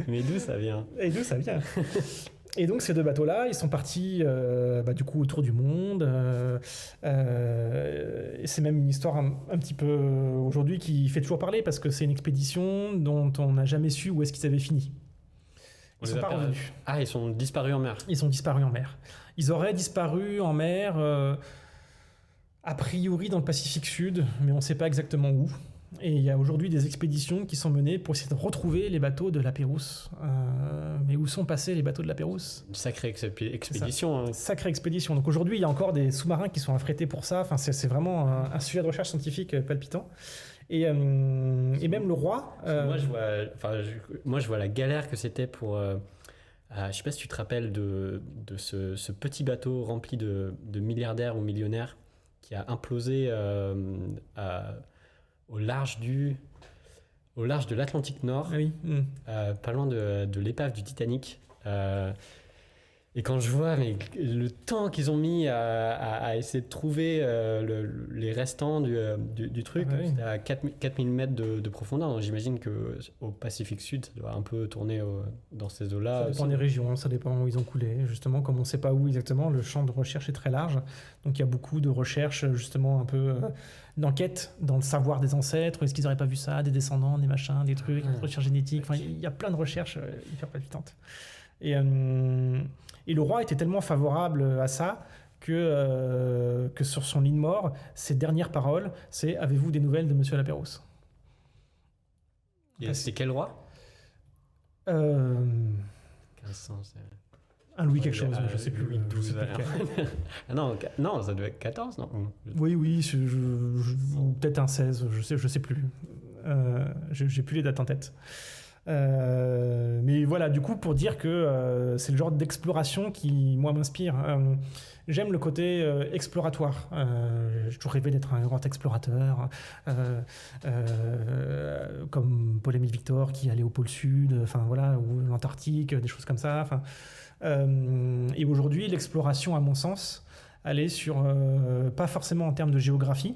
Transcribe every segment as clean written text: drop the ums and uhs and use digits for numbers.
Mais d'où ça vient? Et d'où ça vient? Et donc ces deux bateaux-là, ils sont partis du coup autour du monde. Et c'est même une histoire un petit peu aujourd'hui qui fait toujours parler parce que c'est une expédition dont on n'a jamais su où est-ce qu'ils avaient fini. Ils sont pas revenus. Ah, ils sont disparus en mer. Ils sont disparus en mer. Ils auraient disparu en mer, a priori dans le Pacifique Sud, mais on ne sait pas exactement où. Et il y a aujourd'hui des expéditions qui sont menées pour essayer de retrouver les bateaux de la Pérouse. Mais où sont passés les bateaux de la Pérouse? Une sacrée expédition. Hein. Sacrée expédition. Donc aujourd'hui, il y a encore des sous-marins qui sont affrétés pour ça. Enfin, c'est vraiment un sujet de recherche scientifique palpitant. Et même le roi... Moi, je vois la galère que c'était pour... je sais pas si tu te rappelles de ce petit bateau rempli de milliardaires ou millionnaires qui a implosé au large de l'Atlantique Nord, Ah oui. pas loin de l'épave du Titanic. Et quand je vois le temps qu'ils ont mis à essayer de trouver les restants du truc, Ah oui. c'était à 4000 mètres de profondeur. Donc j'imagine qu'au Pacifique Sud, ça doit un peu tourner dans ces eaux-là. Ça dépend des régions, ça dépend où ils ont coulé. Justement, comme on ne sait pas où exactement, le champ de recherche est très large. Donc il y a beaucoup de recherches, justement, un peu d'enquête dans le savoir des ancêtres. Est-ce qu'ils n'auraient pas vu ça? Des descendants, des machins, des trucs, des recherches génétiques. Enfin, il y a plein de recherches hyper palpitantes. Et le roi était tellement favorable à ça que sur son lit de mort, ses dernières paroles, c'est « Avez-vous des nouvelles de Monsieur Lapérouse ?» Et c'est quel roi? 1500, c'est... Un Louis quelque chose, mais je sais plus. Louis XII. Ah non, ça devait être 14, non? Oui, ou peut-être un 16, je sais plus. J'ai plus les dates en tête. Mais voilà, du coup, pour dire que c'est le genre d'exploration qui, moi, m'inspire. J'aime le côté exploratoire. J'ai toujours rêvé d'être un grand explorateur, comme Paul-Émile Victor qui allait au pôle Sud, enfin voilà, ou l'Antarctique, des choses comme ça. Et aujourd'hui, l'exploration, à mon sens, elle est sur, pas forcément en termes de géographie,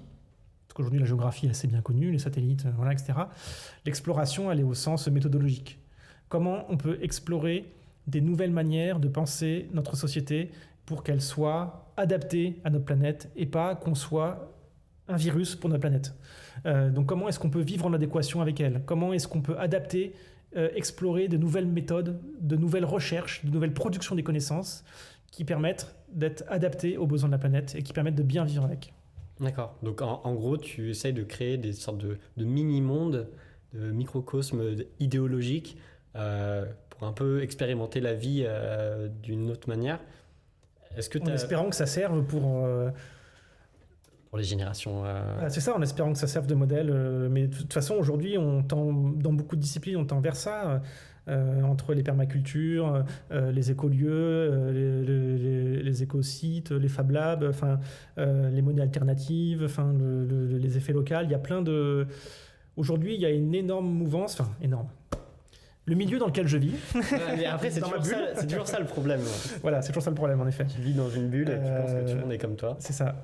parce qu'aujourd'hui la géographie est assez bien connue, les satellites, voilà, etc. L'exploration, elle est au sens méthodologique. Comment on peut explorer des nouvelles manières de penser notre société pour qu'elle soit adaptée à notre planète et pas qu'on soit un virus pour notre planète. Donc comment est-ce qu'on peut vivre en adéquation avec elle? Comment est-ce qu'on peut adapter, explorer de nouvelles méthodes, de nouvelles recherches, de nouvelles productions des connaissances qui permettent d'être adaptées aux besoins de la planète et qui permettent de bien vivre avec. D'accord. Donc en gros, tu essayes de créer des sortes de mini-mondes, de microcosmes idéologiques pour un peu expérimenter la vie d'une autre manière. En espérant que ça serve pour les générations... C'est ça, en espérant que ça serve de modèle. Mais de toute façon, aujourd'hui, dans beaucoup de disciplines, on tend vers ça. Entre les permacultures, les écolieux, les écosites, les Fab Labs, les monnaies alternatives, les effets locaux. Il y a plein de... Aujourd'hui, il y a une énorme mouvance, énorme. Le milieu dans lequel je vis. Mais après, c'est toujours ça le problème. Voilà, c'est toujours ça le problème, en effet. Tu vis dans une bulle et tu penses que tout le monde est comme toi. C'est ça.